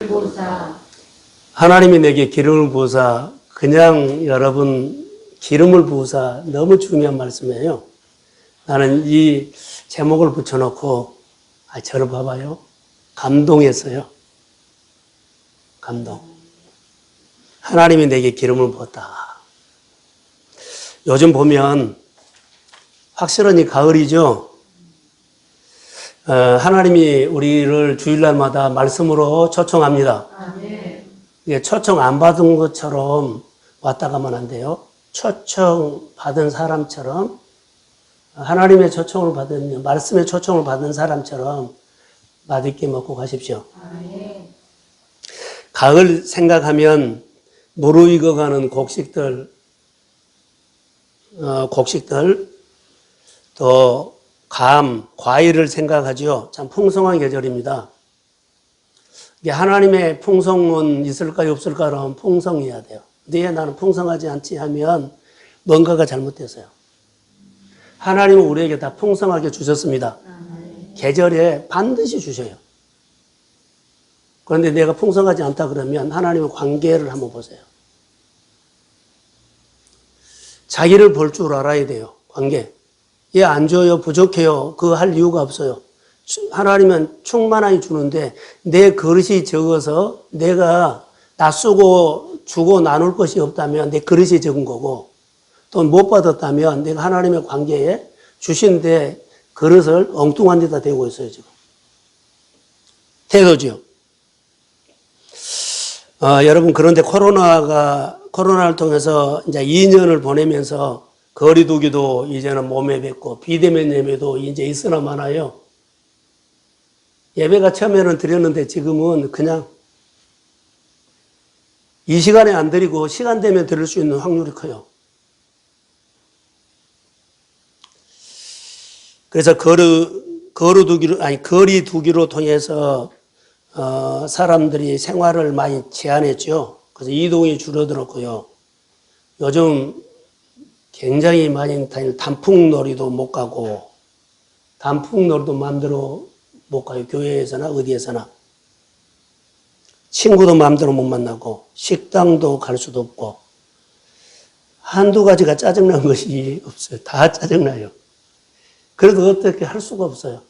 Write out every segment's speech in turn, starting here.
부으사. 하나님이 내게 기름을 부으사. 그냥 여러분 기름을 부으사 너무 중요한 말씀이에요. 나는 이 제목을 붙여놓고 저를 봐봐요. 감동했어요. 감동. 하나님이 내게 기름을 부었다. 요즘 보면 확실히 가을이죠. 하나님이 우리를 주일날마다 말씀으로 초청합니다. 아멘. 이게 초청 안 받은 것처럼 왔다 가면 안 돼요. 초청 받은 사람처럼 하나님의 초청을 받은 말씀의 초청을 받은 사람처럼 맛있게 먹고 가십시오. 아멘. 가을 생각하면 무르익어가는 곡식들, 또 과일을 생각하죠. 참 풍성한 계절입니다. 이게 하나님의 풍성은 있을까요, 없을까요? 그러면 풍성해야 돼요. 근데 나는 풍성하지 않지 하면 뭔가가 잘못됐어요. 하나님은 우리에게 다 풍성하게 주셨습니다. 계절에 반드시 주셔요. 그런데 내가 풍성하지 않다 그러면 하나님의 관계를 한번 보세요. 자기를 볼 줄 알아야 돼요. 관계. 얘 안 줘요, 부족해요. 그거 할 이유가 없어요. 하나님은 충만하게 주는데 내 그릇이 적어서 내가 낯쓰고 주고 나눌 것이 없다면 내 그릇이 적은 거고, 또 못 받았다면 내가 하나님의 관계에 주신데 그릇을 엉뚱한 데다 대고 있어요, 지금. 태도죠. 여러분, 그런데 코로나를 통해서 이제 2년을 보내면서 거리두기도 이제는 몸에 뱉고 비대면 예배도 이제 있으나 마나요. 예배가 처음에는 드렸는데 지금은 그냥 이 시간에 안 드리고 시간 되면 드릴 수 있는 확률이 커요. 그래서 거리두기로 통해서 사람들이 생활을 많이 제한했죠. 그래서 이동이 줄어들었고요. 요즘 굉장히 많이 다니는 단풍놀이도 못 가고, 단풍놀이도 마음대로 못 가요. 교회에서나 어디에서나. 친구도 마음대로 못 만나고, 식당도 갈 수도 없고, 한두 가지가 짜증난 것이 없어요. 다 짜증나요. 그래도 어떻게 할 수가 없어요.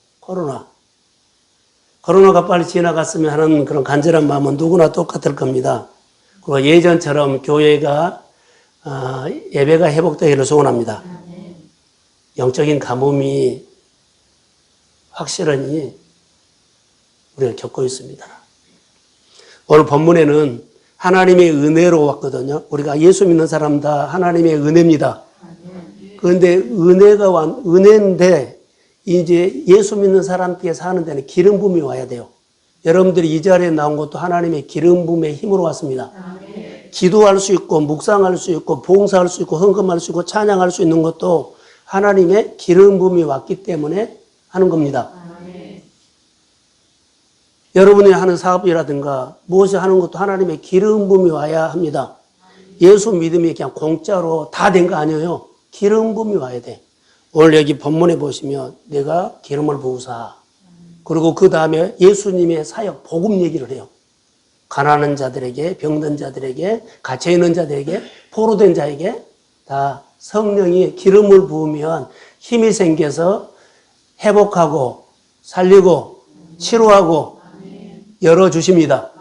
코로나가 빨리 지나갔으면 하는 그런 간절한 마음은 누구나 똑같을 겁니다. 그리고 예전처럼 교회가 예배가 회복되기를 소원합니다. 영적인 가뭄이 확실히 우리가 겪고 있습니다. 오늘 본문에는 하나님의 은혜로 왔거든요. 우리가 예수 믿는 사람 다 하나님의 은혜입니다. 그런데 은혜인데 이제 예수 믿는 사람께 사는 데는 기름 부음이 와야 돼요. 여러분들이 이 자리에 나온 것도 하나님의 기름 부음의 힘으로 왔습니다. 기도할 수 있고 묵상할 수 있고 봉사할 수 있고 헌금할 수 있고 찬양할 수 있는 것도 하나님의 기름 부음이 왔기 때문에 하는 겁니다. 여러분이 하는 사업이라든가 무엇이 하는 것도 하나님의 기름 부음이 와야 합니다. 예수 믿음이 그냥 공짜로 다 된 거 아니에요. 기름 부음이 와야 돼. 오늘 여기 본문에 보시면 내가 기름을 부으사. 그리고 그 다음에 예수님의 사역, 복음 얘기를 해요. 가난한 자들에게, 병든 자들에게, 갇혀있는 자들에게, 포로된 자에게 다 성령이 기름을 부으면 힘이 생겨서 회복하고 살리고 치료하고 열어주십니다.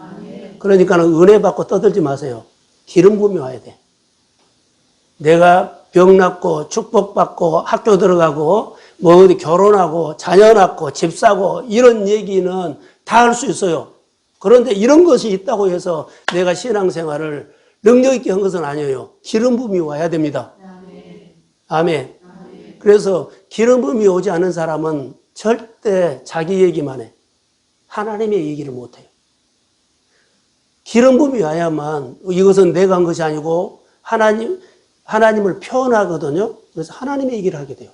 그러니까는 은혜 받고 떠들지 마세요. 기름 부음이 와야 돼. 내가 병 낫고 축복받고 학교 들어가고 뭐 어디 결혼하고 자녀 낳고 집 사고 이런 얘기는 다 할 수 있어요. 그런데 이런 것이 있다고 해서 내가 신앙생활을 능력 있게 한 것은 아니에요. 기름 부음이 와야 됩니다. 아멘. 그래서 기름 부음이 오지 않은 사람은 절대 자기 얘기만 해. 하나님의 얘기를 못 해요. 기름 부음이 와야만 이것은 내가 한 것이 아니고 하나님을 표현하거든요. 그래서 하나님의 얘기를 하게 돼요.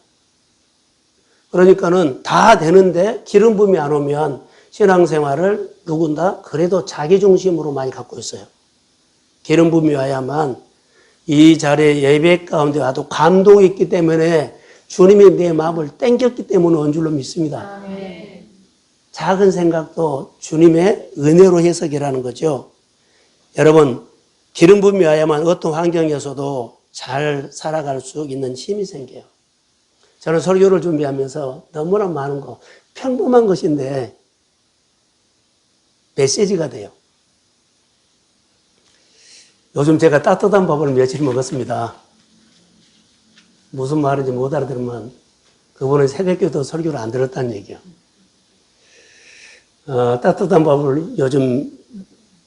그러니까는 다 되는데 기름 부음이 안 오면 신앙생활을 누군가 그래도 자기중심으로 많이 갖고 있어요. 기름 부음이 와야만 이 자리에 예배 가운데 와도 감동이 있기 때문에 주님이 내 마음을 땡겼기 때문에 온 줄로 믿습니다. 작은 생각도 주님의 은혜로 해석이라는 거죠. 여러분, 기름 부음이 와야만 어떤 환경에서도 잘 살아갈 수 있는 힘이 생겨요. 저는 설교를 준비하면서 너무나 많은 거, 평범한 것인데 메시지가 돼요. 요즘 제가 따뜻한 밥을 며칠 먹었습니다. 무슨 말인지 못 알아들으면 그분은 새벽기도 설교를 안 들었다는 얘기예요. 따뜻한 밥을 요즘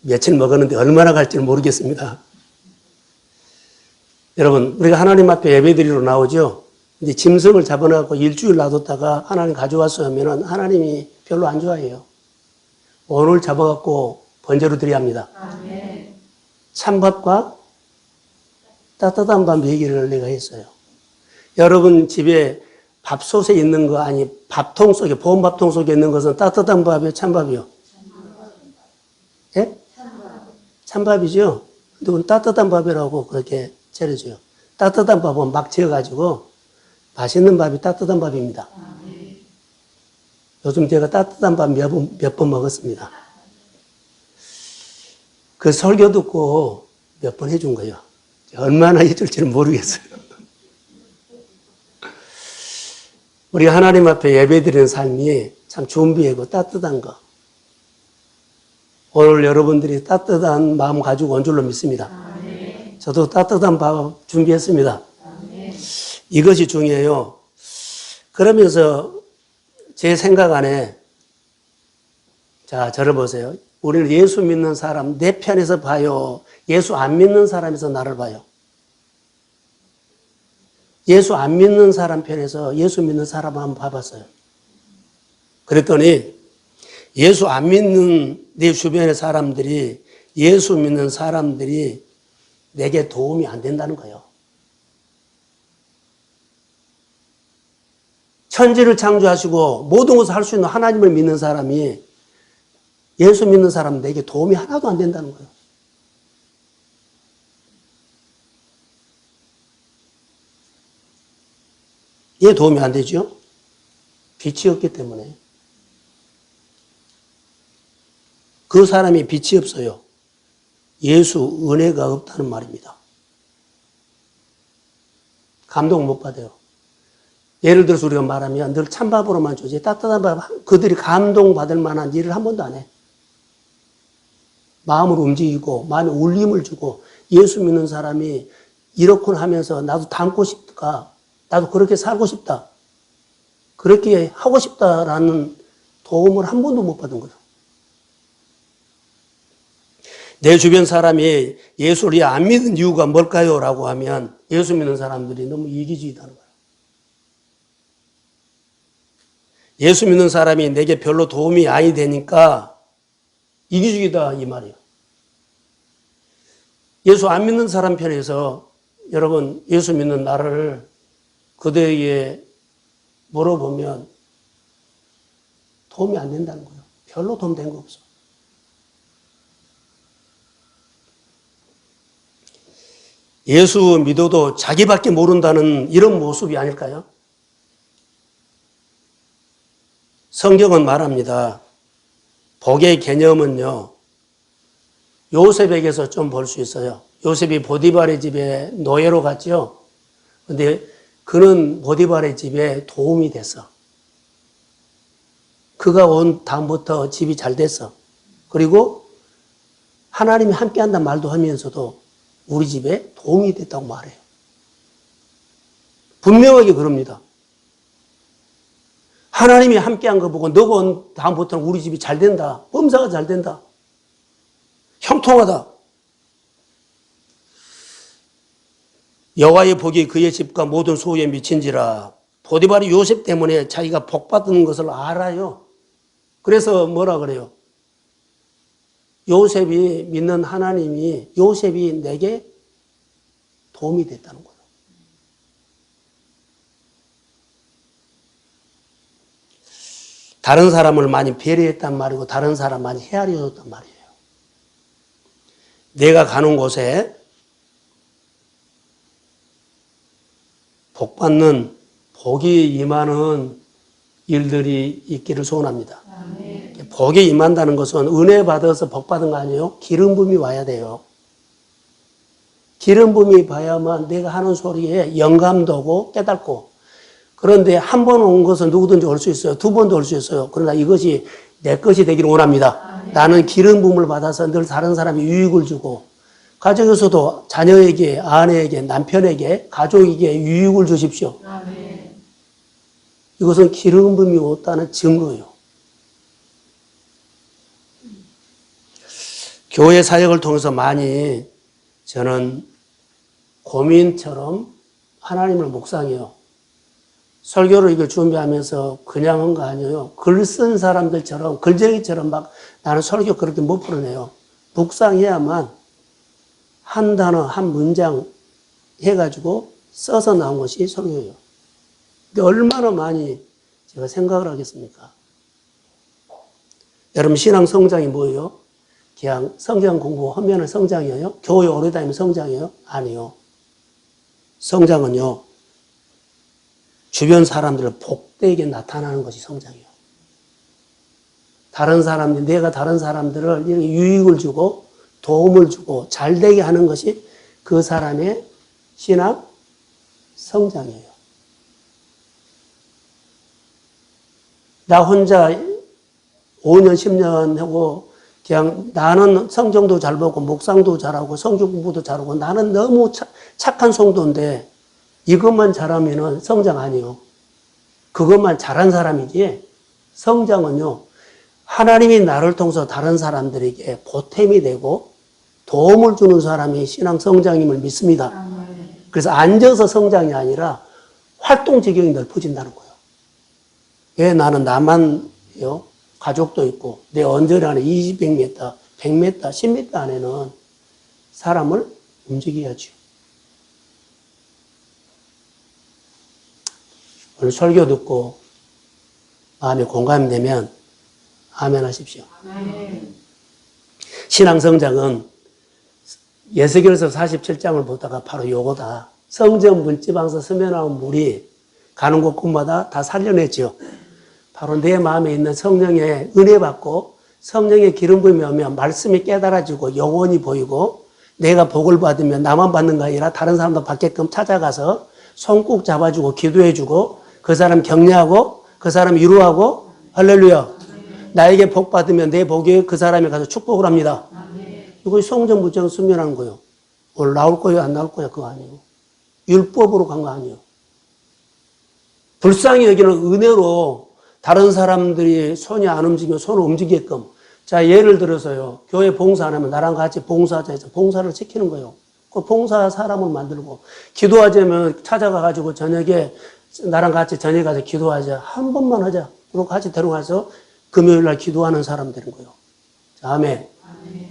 며칠 먹었는데 얼마나 갈지는 모르겠습니다. 여러분, 우리가 하나님 앞에 예배드리러 나오죠? 근데 짐승을 잡아놓고 일주일 놔뒀다가 하나님 가져왔어 하면은 하나님이 별로 안 좋아해요. 오늘 잡아갖고 번제로 드려야 합니다. 아멘. 찬밥과 따뜻한 밥 얘기를 내가 했어요. 여러분 집에 밥솥에 있는 거 아니 밥통 속에 보온 밥통 속에 있는 것은 따뜻한 밥이요, 찬밥이요? 예? 찬밥이죠. 근데 따뜻한 밥이라고 그렇게 차려줘요. 따뜻한 밥은 막 지어가지고 맛있는 밥이 따뜻한 밥입니다. 요즘 제가 따뜻한 밥 몇 번 먹었습니다. 그 설교 듣고 몇 번 해준 거예요. 얼마나 해줄지는 모르겠어요. 우리가 하나님 앞에 예배드리는 삶이 참 준비하고 따뜻한 거. 오늘 여러분들이 따뜻한 마음 가지고 온 줄로 믿습니다. 아멘. 저도 따뜻한 밥 준비했습니다. 아멘. 이것이 중요해요. 그러면서 제 생각 안에, 자, 저를 보세요. 우리는 예수 믿는 사람 내 편에서 봐요? 예수 안 믿는 사람에서 나를 봐요? 예수 안 믿는 사람 편에서 예수 믿는 사람 한번 봐봤어요. 그랬더니 예수 안 믿는 내 주변의 사람들이 예수 믿는 사람들이 내게 도움이 안 된다는 거예요. 천지를 창조하시고 모든 것을 할 수 있는 하나님을 믿는 사람이 예수 믿는 사람은 내게 도움이 하나도 안 된다는 거예요. 왜 도움이 안 되죠? 빛이 없기 때문에. 그 사람이 빛이 없어요. 예수 은혜가 없다는 말입니다. 감동 못 받아요. 예를 들어서 우리가 말하면 늘 찬밥으로만 주지 따뜻한 밥, 그들이 감동받을 만한 일을 한 번도 안 해. 마음을 움직이고 마음에 울림을 주고 예수 믿는 사람이 이렇군 하면서 나도 닮고 싶다. 나도 그렇게 살고 싶다. 그렇게 하고 싶다라는 도움을 한 번도 못 받은 거예요. 내 주변 사람이 예수를 안 믿은 이유가 뭘까요? 라고 하면 예수 믿는 사람들이 너무 이기주의하는 거예요. 예수 믿는 사람이 내게 별로 도움이 아니 되니까 이기주의다 이 말이에요. 예수 안 믿는 사람 편에서 여러분 예수 믿는 나를 그대에게 물어보면 도움이 안 된다는 거예요. 별로 도움 된 거 없어. 예수 믿어도 자기밖에 모른다는 이런 모습이 아닐까요? 성경은 말합니다. 복의 개념은요, 요셉에게서 좀 볼 수 있어요. 요셉이 보디발의 집에 노예로 갔죠. 근데 그는 보디발의 집에 도움이 됐어. 그가 온 다음부터 집이 잘 됐어. 그리고 하나님이 함께한다는 말도 하면서도 우리 집에 도움이 됐다고 말해요. 분명하게 그럽니다. 하나님이 함께한 거 보고 너가 온 다음부터는 우리 집이 잘 된다. 범사가 잘 된다. 형통하다. 여호와의 복이 그의 집과 모든 소유에 미친지라. 보디발이 요셉 때문에 자기가 복 받는 것을 알아요. 그래서 뭐라 그래요? 요셉이 믿는 하나님이 요셉이 내게 도움이 됐다는 거예요. 다른 사람을 많이 배려했단 말이고 다른 사람 많이 헤아려줬단 말이에요. 내가 가는 곳에 복받는 복이 임하는 일들이 있기를 소원합니다. 아멘. 복에 임한다는 것은 은혜 받아서 복 받은 거 아니에요? 기름 부음이 와야 돼요. 기름 부음이 봐야만 내가 하는 소리에 영감도 오고 깨닫고. 그런데 한 번 온 것은 누구든지 올 수 있어요. 두 번도 올 수 있어요. 그러나 이것이 내 것이 되기를 원합니다. 나는 기름 부음을 받아서 늘 다른 사람이 유익을 주고, 가정에서도 자녀에게, 아내에게, 남편에게, 가족에게 유익을 주십시오. 이것은 기름 부음이 왔다는 증거예요. 교회 사역을 통해서 많이 저는 고민처럼 하나님을 묵상해요. 설교를 이걸 준비하면서 그냥 한 거 아니에요. 글 쓴 사람들처럼, 글쟁이처럼 막 나는 설교 그렇게 못 풀어내요. 묵상해야만 한 단어, 한 문장 해가지고 써서 나온 것이 설교예요. 근데 얼마나 많이 제가 생각을 하겠습니까? 여러분, 신앙 성장이 뭐예요? 그냥 성경 공부하면 성장이에요? 교회 오래 다니면 성장이에요? 아니요. 성장은요, 주변 사람들을 복되게 나타나는 것이 성장이에요. 다른 사람들, 내가 다른 사람들을 이렇게 유익을 주고 도움을 주고 잘되게 하는 것이 그 사람의 신앙 성장이에요. 나 혼자 5년, 10년 하고 그냥 나는 성경도 잘 보고 묵상도 잘하고 성경 공부도 잘하고 나는 너무 착한 성도인데 이것만 잘하면은 성장 아니에요. 그것만 잘한 사람이지 성장은요, 하나님이 나를 통해서 다른 사람들에게 보탬이 되고 도움을 주는 사람이 신앙 성장임을 믿습니다. 그래서 앉아서 성장이 아니라 활동 지경이 넓어진다는 거예요. 왜 나는 나만요, 가족도 있고 내 언저리 안에 200m, 100m, 10m 안에는 사람을 움직여야죠. 오늘 설교 듣고 마음에 공감이 되면 아멘 하십시오. 아멘. 신앙 성장은 예수결서 47장을 보다가 바로 요거다. 성전 문지방서 스며 나온 물이 가는 곳곳마다 다 살려냈죠. 바로 내 마음에 있는 성령의 은혜 받고 성령의 기름 부음이 오면 말씀이 깨달아지고 영원히 보이고 내가 복을 받으면 나만 받는 거 아니라 다른 사람도 받게끔 찾아가서 손 꼭 잡아주고 기도해주고 그 사람 격려하고 그 사람 위로하고 할렐루야. 나에게 복 받으면 내 복이 그 사람에 가서 축복을 합니다. 이것이 성전 문지방 수면하는 거예요. 오늘 나올 거예요, 안 나올 거예요? 그거 아니에요. 율법으로 간 거 아니에요. 불쌍히 여기는 은혜로 다른 사람들이 손이 안 움직이면 손을 움직이게끔. 자, 예를 들어서요, 교회 봉사 안 하면 나랑 같이 봉사하자 해서 봉사를 시키는 거예요. 그 봉사 사람을 만들고, 기도하자면 찾아가가지고 저녁에 나랑 같이 저녁에 가서 기도하자. 한 번만 하자. 그리고 같이 데려가서 금요일 날 기도하는 사람 되는 거예요. 자, 아멘.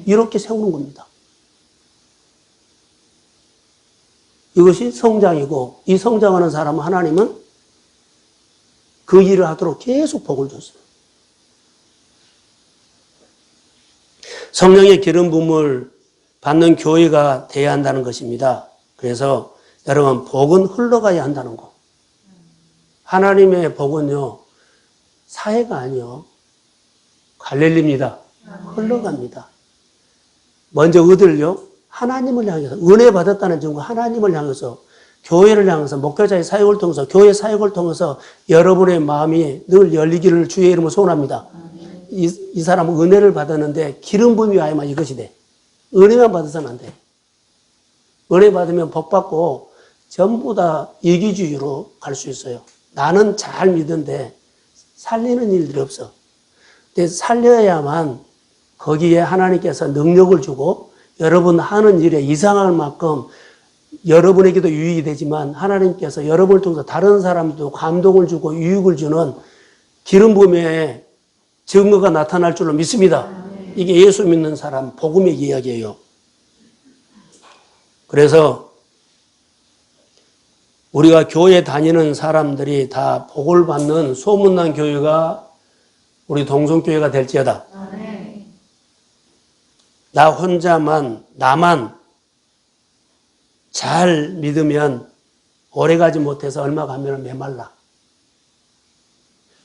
이렇게 세우는 겁니다. 이것이 성장이고, 이 성장하는 사람은 하나님은 그 일을 하도록 계속 복을 줬어요. 성령의 기름 부음을 받는 교회가 돼야 한다는 것입니다. 그래서 여러분, 복은 흘러가야 한다는 거. 하나님의 복은요, 사회가 아니요, 갈릴리입니다. 흘러갑니다. 먼저 어디를요? 하나님을 향해서, 은혜 받았다는 증거, 하나님을 향해서, 교회를 향해서, 목회자의 사역을 통해서, 교회 사역을 통해서 여러분의 마음이 늘 열리기를 주의 이름으로 소원합니다. 이 사람은 은혜를 받았는데 기름 부음이 와야만 이것이 돼. 은혜만 받아서는 안 돼. 은혜 받으면 복 받고 전부 다 이기주의로 갈 수 있어요. 나는 잘 믿는데 살리는 일들이 없어. 근데 살려야만 거기에 하나님께서 능력을 주고 여러분 하는 일에 이상할 만큼 여러분에게도 유익이 되지만 하나님께서 여러분을 통해서 다른 사람도 감동을 주고 유익을 주는 기름 부음의 증거가 나타날 줄로 믿습니다. 이게 예수 믿는 사람 복음의 이야기예요. 그래서 우리가 교회 다니는 사람들이 다 복을 받는 소문난 교회가 우리 동성교회가 될지어다. 나 혼자만, 나만 잘 믿으면 오래가지 못해서 얼마 가면 메말라.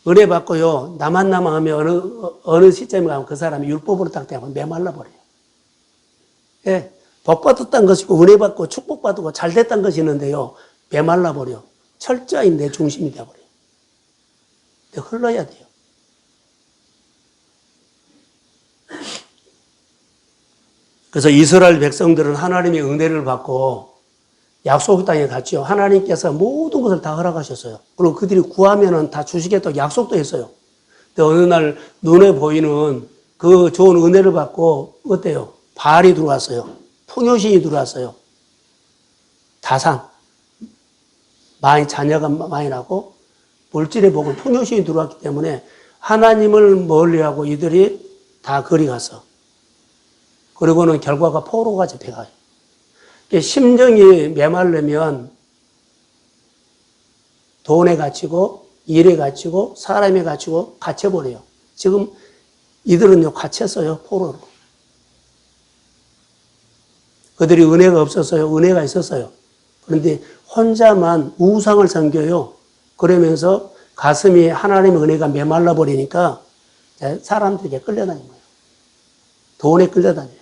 은혜 받고요. 나만 하면 어느 시점에 가면 그 사람이 율법으로 딱 되면 메말라 버려요. 예. 복 받았다는 것이고 은혜 받고 축복받고 잘 됐다는 것이 있는데요. 메말라 버려. 철저히 내 중심이 되어버려요. 흘러야 돼요. 그래서 이스라엘 백성들은 하나님의 은혜를 받고 약속 땅에 갔죠. 하나님께서 모든 것을 다 허락하셨어요. 그리고 그들이 구하면은 다 주시겠다고 약속도 했어요. 근데 어느 날 눈에 보이는 그 좋은 은혜를 받고 어때요? 바알이 들어왔어요. 풍요신이 들어왔어요. 다산. 자녀가 많이 나고 물질의 복을 풍요신이 들어왔기 때문에 하나님을 멀리하고 이들이 다 거리 갔어. 그리고는 결과가 포로가 잡혀가요. 심정이 메말르면 돈에 갇히고 일에 갇히고 사람에 갇히고 갇혀버려요. 지금 이들은요 갇혔어요. 포로로. 그들이 은혜가 없었어요. 은혜가 있었어요. 그런데 혼자만 우상을 섬겨요. 그러면서 가슴이 하나님의 은혜가 메말라 버리니까 사람들에게 끌려다니는 거예요. 돈에 끌려다녀요.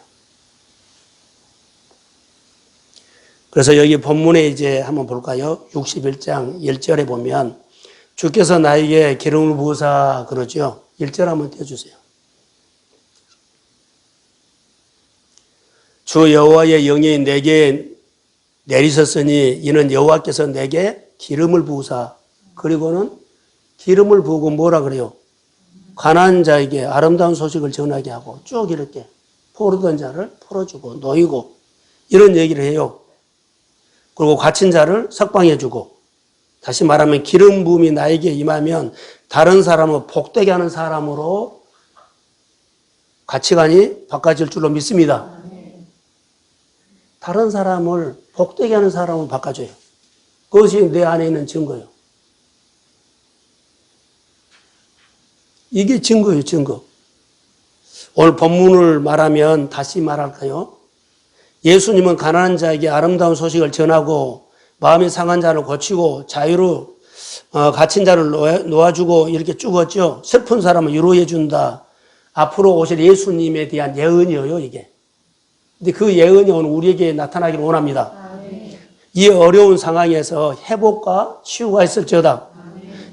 그래서 여기 본문에 이제 한번 볼까요? 61장 1절에 보면 주께서 나에게 기름을 부으사 그러죠. 1절 한번 떼주세요. 주 여호와의 영이 내게 내리셨으니 이는 여호와께서 내게 기름을 부으사 그리고는 기름을 부으고 뭐라 그래요? 가난한 자에게 아름다운 소식을 전하게 하고 쭉 이렇게 포르던 자를 풀어주고 놓이고 이런 얘기를 해요. 그리고 갇힌 자를 석방해 주고 다시 말하면 기름 부음이 나에게 임하면 다른 사람을 복되게 하는 사람으로 가치관이 바꿔질 줄로 믿습니다. 다른 사람을 복되게 하는 사람으로 바꿔줘요. 그것이 내 안에 있는 증거예요. 이게 증거예요, 증거. 오늘 본문을 말하면 다시 말할까요? 예수님은 가난한 자에게 아름다운 소식을 전하고 마음이 상한 자를 고치고 자유로 갇힌 자를 놓아주고 이렇게 쭉 했죠. 슬픈 사람을 위로해 준다. 앞으로 오실 예수님에 대한 예언이에요, 이게. 근데 그 예언이 오늘 우리에게 나타나기를 원합니다. 이 어려운 상황에서 회복과 치유가 있을지어다.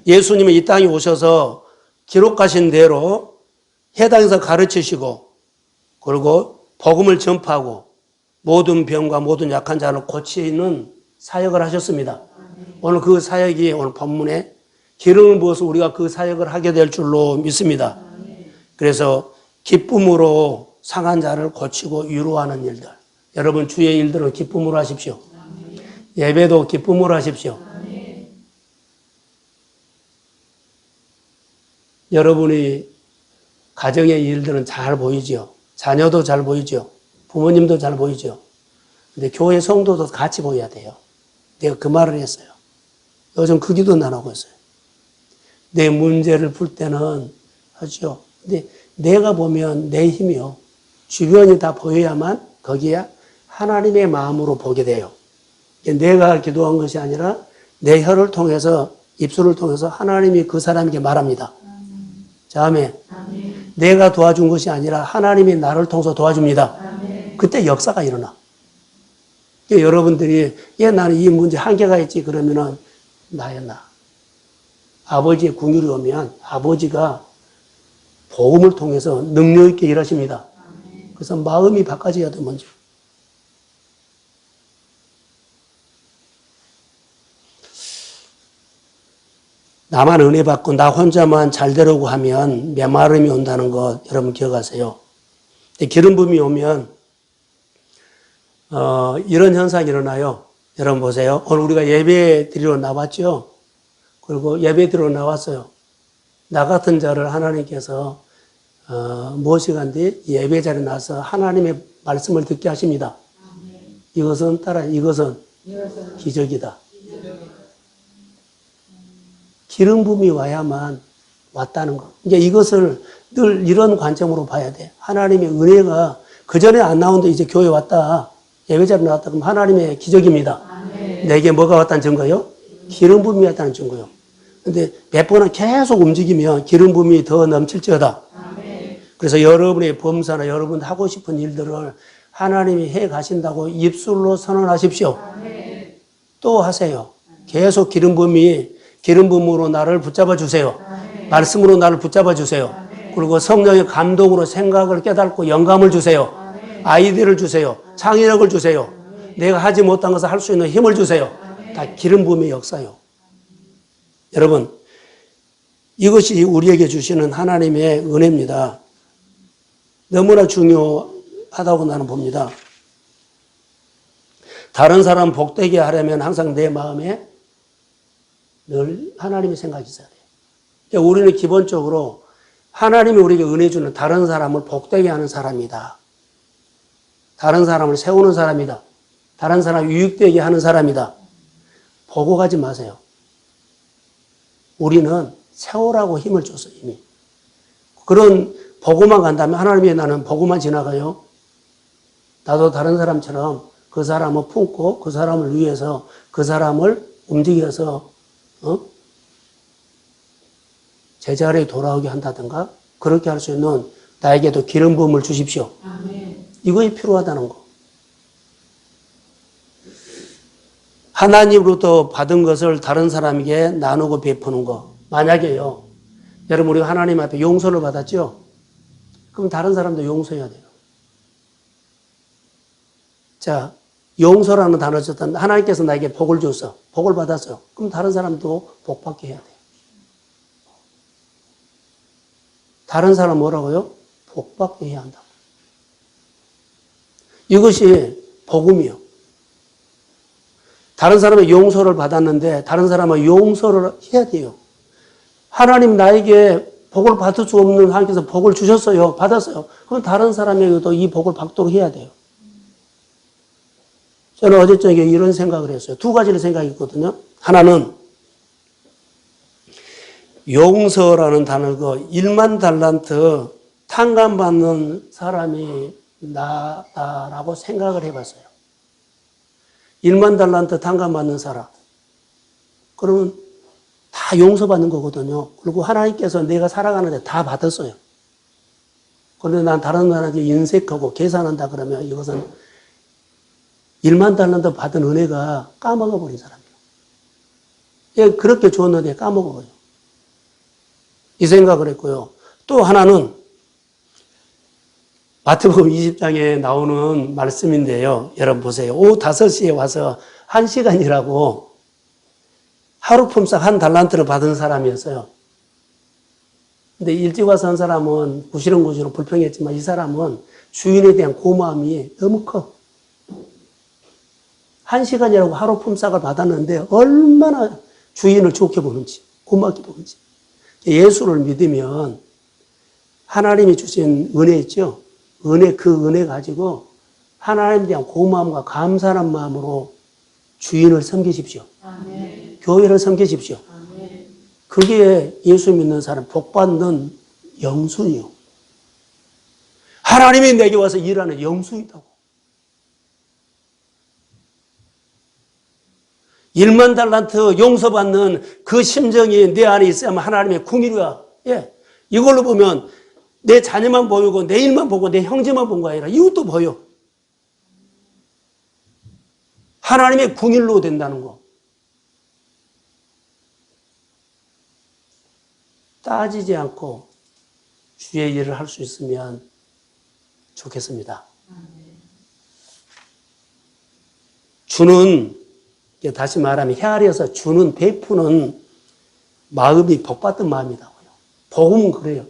예수님은 이 땅에 오셔서 기록하신 대로 해당에서 가르치시고 그리고 복음을 전파하고 모든 병과 모든 약한 자를 고치는 사역을 하셨습니다. 오늘 그 사역이 오늘 본문에 기름을 부어서 우리가 그 사역을 하게 될 줄로 믿습니다. 그래서 기쁨으로 상한 자를 고치고 위로하는 일들. 여러분 주의 일들은 기쁨으로 하십시오. 예배도 기쁨으로 하십시오. 여러분이 가정의 일들은 잘 보이죠. 자녀도 잘 보이죠. 부모님도 잘 보이죠. 근데 교회 성도도 같이 보여야 돼요. 내가 그 말을 했어요. 요즘 그 기도 나누고 있어요. 내 문제를 풀 때는 하죠. 근데 내가 보면 내 힘이요. 주변이 다 보여야만 거기에 하나님의 마음으로 보게 돼요. 내가 기도한 것이 아니라 내 혀를 통해서 입술을 통해서 하나님이 그 사람에게 말합니다. 자, 아멘. 내가 도와준 것이 아니라 하나님이 나를 통해서 도와줍니다. 그때 역사가 일어나. 여러분들이 나는 이 문제 한계가 있지 그러면은 나야 나. 아버지의 긍휼이 오면 아버지가 복음을 통해서 능력 있게 일하십니다. 그래서 마음이 바꿔져야 돼 먼저. 나만 은혜 받고 나 혼자만 잘 되려고 하면 메마름이 온다는 것 여러분 기억하세요. 기름 부음이 오면 이런 현상이 일어나요. 여러분 보세요. 오늘 우리가 예배 드리러 나왔죠. 그리고 예배 드리러 나왔어요. 나 같은 자를 하나님께서 모시간뒤 예배 자리에 나서 하나님의 말씀을 듣게 하십니다. 이것은 기적이다. 기름 부음이 와야만 왔다는 거. 이제 이것을 늘 이런 관점으로 봐야 돼. 하나님의 은혜가 그 전에 안 나오는데 이제 교회 왔다. 예배자로 나왔다. 그럼 하나님의 기적입니다. 내게 뭐가 왔다는 증거요? 기름 부음이 왔다는 증거요. 근데 베푸는 계속 움직이면 기름 부음이 더 넘칠지어다. 아멘. 그래서 여러분의 범사나 여러분 하고 싶은 일들을 하나님이 해 가신다고 입술로 선언하십시오. 아멘. 또 하세요. 계속 기름 부음으로 나를 붙잡아 주세요. 아멘. 말씀으로 나를 붙잡아 주세요. 아멘. 그리고 성령의 감동으로 생각을 깨닫고 영감을 주세요. 아멘. 아이디어를 주세요. 창의력을 주세요. 아멘. 내가 하지 못한 것을 할 수 있는 힘을 주세요. 아멘. 다 기름 부음의 역사요. 여러분, 이것이 우리에게 주시는 하나님의 은혜입니다. 너무나 중요하다고 나는 봅니다. 다른 사람 복되게 하려면 항상 내 마음에 늘 하나님의 생각이 있어야 돼요. 그러니까 우리는 기본적으로 하나님이 우리에게 은혜 주는 다른 사람을 복되게 하는 사람이다. 다른 사람을 세우는 사람이다. 다른 사람 유익되게 하는 사람이다. 보고 가지 마세요. 우리는 세우라고 힘을 줬어, 이미. 그런 보고만 간다면 하나님이 나는 보고만 지나가요. 나도 다른 사람처럼 그 사람을 품고 그 사람을 위해서 그 사람을 움직여서 제자리에 돌아오게 한다든가 그렇게 할 수 있는 나에게도 기름 부음을 주십시오. 아멘. 이것이 필요하다는 거. 하나님으로부터 받은 것을 다른 사람에게 나누고 베푸는 거. 만약에요. 여러분 우리가 하나님 앞에 용서를 받았죠? 그럼 다른 사람도 용서해야 돼요. 자, 용서라는 단어 썼던 하나님께서 나에게 복을 줬어. 복을 받았어요. 그럼 다른 사람도 복 받게 해야 돼요. 다른 사람 뭐라고요? 복 받게 해야 한다고. 이것이 복음이요. 다른 사람의 용서를 받았는데 다른 사람은 용서를 해야 돼요. 하나님 나에게 복을 받을 수 없는 하나님께서 복을 주셨어요. 받았어요. 그럼 다른 사람에게도 이 복을 받도록 해야 돼요. 저는 어제 저녁에 이런 생각을 했어요. 두 가지를 생각했거든요. 하나는 용서라는 단어가 1만 달란트 탕감받는 사람이 나다라고 생각을 해봤어요. 1만 달란트 탕감받는 사람. 그러면 다 용서받는 거거든요. 그리고 하나님께서 내가 살아가는데 다 받았어요. 그런데 난 다른 사람한테 인색하고 계산한다 그러면 이것은 1만 달란트 받은 은혜가 까먹어버린 사람이에요. 예, 그렇게 줬는데 까먹어버려요. 이 생각을 했고요. 또 하나는 마태복음 20장에 나오는 말씀인데요. 여러분 보세요. 오후 5시에 와서 1시간이라고 하루 품삯 1달란트를 받은 사람이었어요. 근데 일찍 와서 한 사람은 구시렁구시렁 불평했지만 이 사람은 주인에 대한 고마움이 너무 커. 1시간이라고 하루 품삯을 받았는데 얼마나 주인을 좋게 보는지, 고맙게 보는지. 예수를 믿으면 하나님이 주신 은혜 있죠? 그 은혜 가지고 하나님에 대한 고마움과 감사한 마음으로 주인을 섬기십시오. 아멘. 교회를 섬기십시오. 아멘. 그게 예수 믿는 사람 복받는 영순이요. 하나님이 내게 와서 일하는 영순이다고. 1만 달란트 용서받는 그 심정이 내 안에 있어야만 하나님의 궁일이야. 예. 이걸로 보면 내 자녀만 보이고 내 일만 보고 내 형제만 본 거 아니라 이것도 보여. 하나님의 궁일로 된다는 거. 따지지 않고 주의 일을 할 수 있으면 좋겠습니다. 주는, 다시 말하면 헤아려서 주는, 베푸는 마음이 복받은 마음이라고요. 복음은 그래요.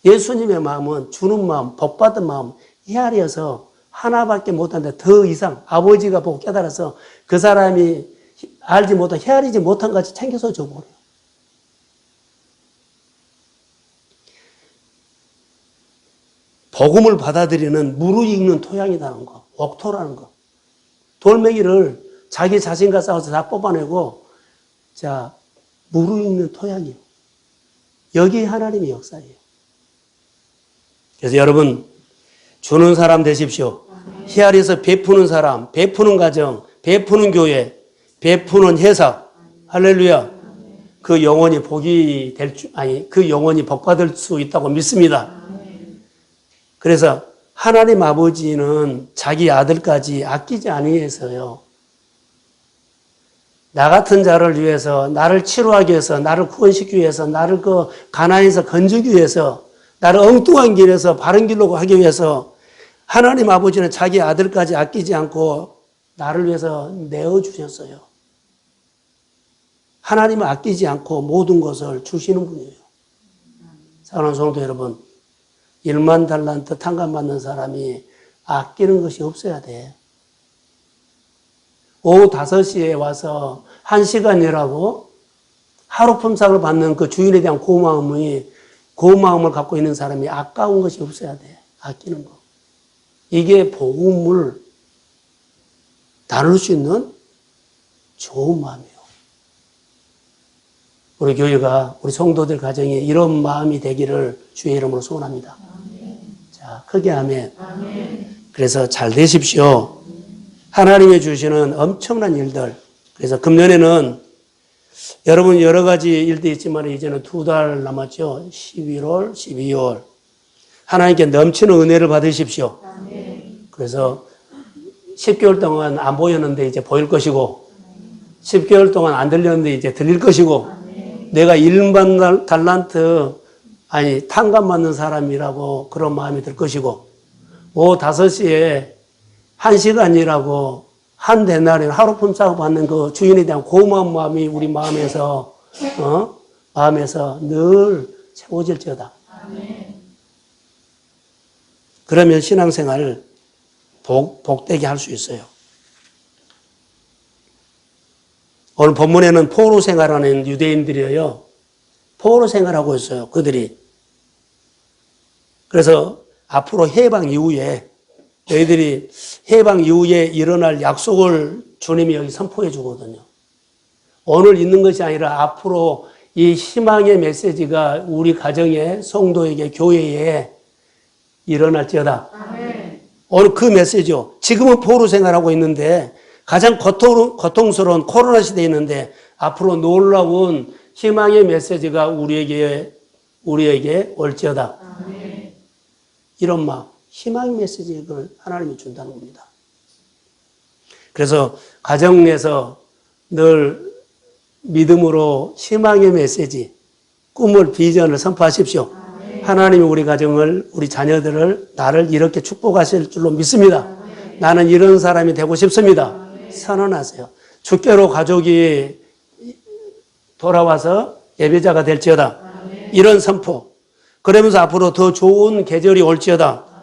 예수님의 마음은 주는 마음, 복받은 마음, 헤아려서 하나밖에 못한데 더 이상 아버지가 보고 깨달아서 그 사람이 알지 못한, 헤아리지 못한 것 같이 챙겨서 줘버려요. 복음을 받아들이는 무르익는 토양이라는 거, 옥토라는 거. 돌멩이를 자기 자신과 싸워서 다 뽑아내고, 자, 무르익는 토양이에요. 여기 하나님의 역사예요. 그래서 여러분, 주는 사람 되십시오. 헤아려서 베푸는 사람, 베푸는 가정, 베푸는 교회, 베푸는 회사. 할렐루야. 그 영혼이 복이 그 영혼이 복받을 수 있다고 믿습니다. 그래서 하나님 아버지는 자기 아들까지 아끼지 아니해서요. 나 같은 자를 위해서, 나를 치료하기 위해서, 나를 구원시키기 위해서, 나를 그 가난에서 건지기 위해서, 나를 엉뚱한 길에서 바른 길로 하기 위해서 하나님 아버지는 자기 아들까지 아끼지 않고 나를 위해서 내어주셨어요. 하나님은 아끼지 않고 모든 것을 주시는 분이에요. 사랑하는 성도 여러분, 1만 달란트 탕감받는 사람이 아끼는 것이 없어야 돼. 오후 5시에 와서 1시간이라고 하루 품삯을 받는 그 주인에 대한 고마움을 갖고 있는 사람이 아까운 것이 없어야 돼. 아끼는 거. 이게 복음을 나눌 수 있는 좋은 마음이에요. 우리 교회가, 우리 성도들 가정에 이런 마음이 되기를 주의 이름으로 소원합니다. 자, 크게 아멘. 그래서 잘 되십시오. 하나님이 주시는 엄청난 일들. 그래서 금년에는 여러분 여러 가지 일도 있지만 이제는 2달 남았죠. 11월, 12월. 하나님께 넘치는 은혜를 받으십시오. 그래서 10개월 동안 안 보였는데 이제 보일 것이고 10개월 동안 안 들렸는데 이제 들릴 것이고 내가 1만 달란트 탕감 받는 사람이라고 그런 마음이 들 것이고 오후 5시에 1시간이라고 한 데나리온 하루 품삯 받는 그 주인에 대한 고마운 마음이 우리 마음에서 늘 채워질지어다. 그러면 신앙생활을 복되게 할 수 있어요. 오늘 본문에는 포로 생활하는 유대인들이에요. 포로 생활하고 있어요. 그들이. 그래서 앞으로 해방 이후에 너희들이 해방 이후에 일어날 약속을 주님이 여기 선포해 주거든요. 오늘 있는 것이 아니라 앞으로 이 희망의 메시지가 우리 가정에, 성도에게, 교회에 일어날지어다. 아멘. 오늘 그 메시지요. 지금은 포로 생활하고 있는데 가장 고통스러운 코로나 시대에 있는데 앞으로 놀라운 희망의 메시지가 우리에게 올지어다. 아멘. 이런 마음. 희망의 메시지를 하나님이 준다는 겁니다. 그래서 가정에서 늘 믿음으로 희망의 메시지, 꿈을, 비전을 선포하십시오. 아멘. 하나님이 우리 가정을, 우리 자녀들을, 나를 이렇게 축복하실 줄로 믿습니다. 아멘. 나는 이런 사람이 되고 싶습니다. 아멘. 선언하세요. 주께로 가족이 돌아와서 예배자가 될지어다. 아멘. 이런 선포. 그러면서 앞으로 더 좋은 계절이 올지어다.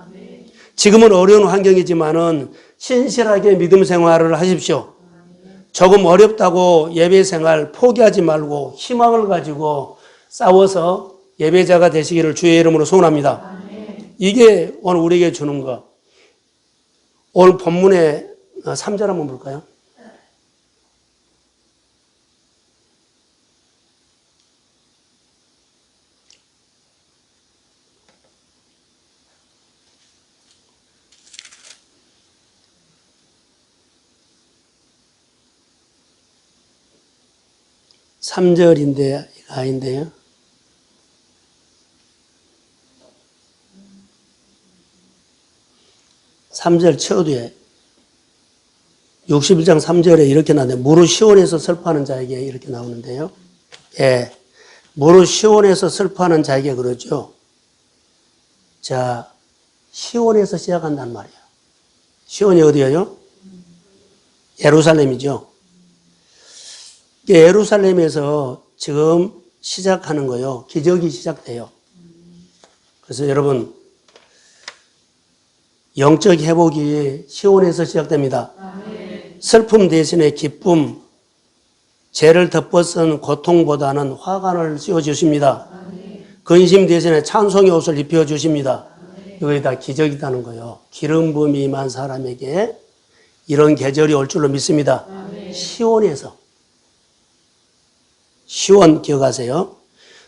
지금은 어려운 환경이지만은 신실하게 믿음 생활을 하십시오. 조금 어렵다고 예배 생활 포기하지 말고 희망을 가지고 싸워서 예배자가 되시기를 주의 이름으로 소원합니다. 이게 오늘 우리에게 주는 거. 오늘 본문의 3절 한번 볼까요? 삼절인데 아닌데요. 삼절 쳐뒤에 61장 3절에 이렇게 나오는데 무릇 시온에서 슬퍼하는 자에게 이렇게 나오는데요. 예, 무릇 시온에서 슬퍼하는 자에게 그러죠. 자, 시온에서 시작한단 말이에요. 시온이 어디예요? 예루살렘이죠. 예루살렘에서 지금 시작하는 거예요. 기적이 시작돼요. 그래서 여러분 영적 회복이 시온에서 시작됩니다. 아멘. 슬픔 대신에 기쁨, 죄를 덮어쓴 고통보다는 화관을 씌워주십니다. 아멘. 근심 대신에 찬송의 옷을 입혀주십니다. 이거에 다 기적이라는 거예요. 기름 부음이 임한 사람에게 이런 계절이 올 줄로 믿습니다. 아멘. 시온 기억하세요.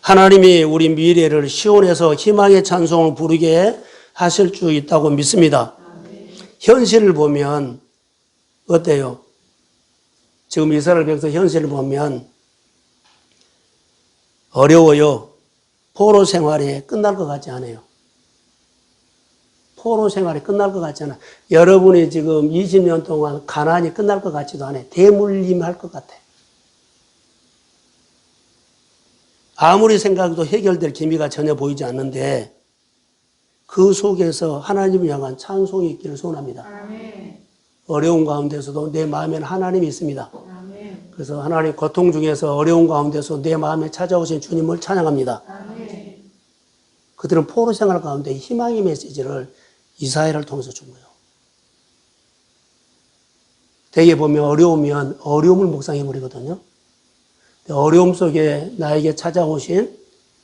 하나님이 우리 미래를 시온에서 희망의 찬송을 부르게 하실 수 있다고 믿습니다. 현실을 보면 어때요? 지금 이스라엘 백성 현실을 보면 어려워요. 포로 생활이 끝날 것 같지 않아요. 포로 생활이 끝날 것 같지 않아. 여러분이 지금 20년 동안 가난이 끝날 것 같지도 않아요. 대물림할 것 같아. 아무리 생각해도 해결될 기미가 전혀 보이지 않는데 그 속에서 하나님을 향한 찬송이 있기를 소원합니다. 아멘. 어려운 가운데서도 내 마음에는 하나님이 있습니다. 아멘. 그래서 하나님 고통 중에서 어려운 가운데서 내 마음에 찾아오신 주님을 찬양합니다. 아멘. 그들은 포로 생활 가운데 희망의 메시지를 이사야를 통해서 준 거예요. 대개 보면 어려우면 어려움을 묵상해 버리거든요. 어려움 속에 나에게 찾아오신